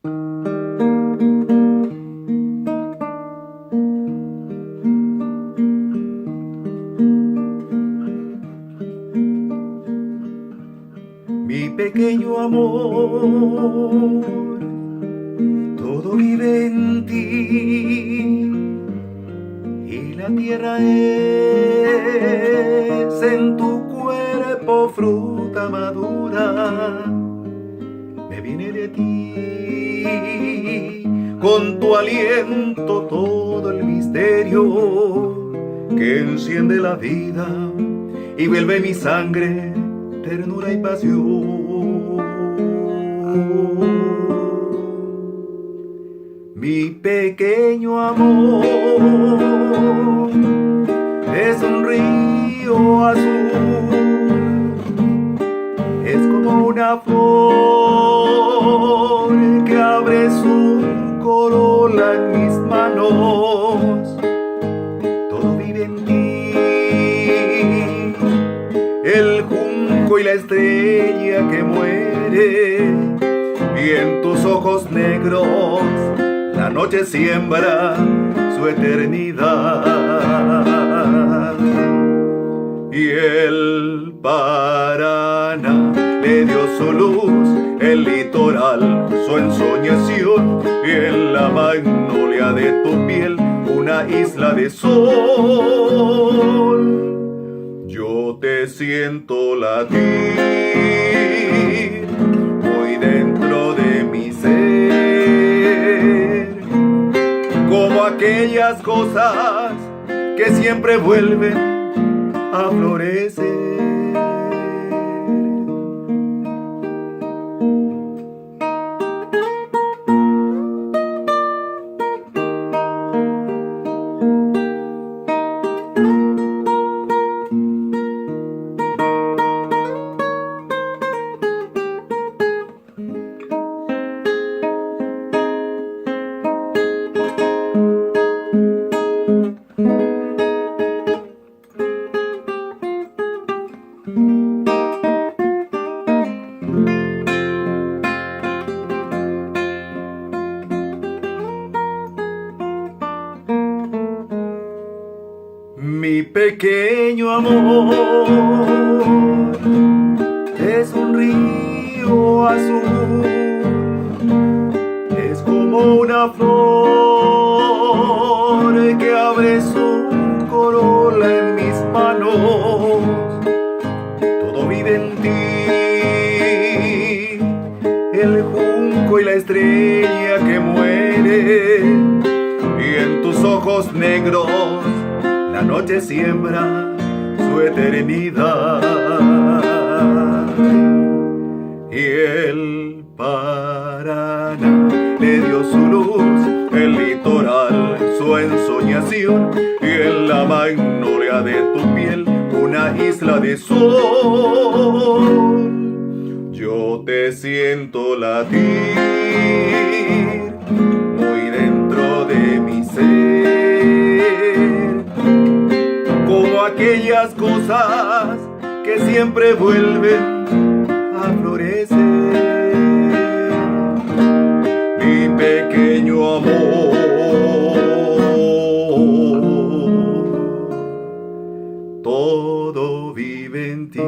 Mi pequeño amor, todo vive en ti y la tierra es en tu cuerpo fruta madura. Me viene de ti, con tu aliento todo el misterio que enciende la vida y vuelve mi sangre ternura y pasión. Mi pequeño amor es un río azul, es como una flor que abre su corola en mis manos. Todo vive en ti, el junco y la estrella que muere, y en tus ojos negros la noche siembra su eternidad. Y el Paraná le dio su luz, el litoral su ensoñación, y en la magnolia de tu piel una isla de sol. Yo te siento latir muy dentro de mi ser, como aquellas cosas que siempre vuelven a florecer. Mi pequeño amor es un río azul, es como una flor que abre su corola en mis manos. Todo vive en ti, el junco y la estrella que muere, y en tus ojos negros la noche siembra su eternidad. Y el Paraná le dio su luz, el litoral su ensoñación, y en la magnolia de tu piel una isla de sol. Yo te siento latir muy dentro de mi ser, como aquellas cosas que siempre vuelven a florecer. Mi pequeño amor, todo vive en ti.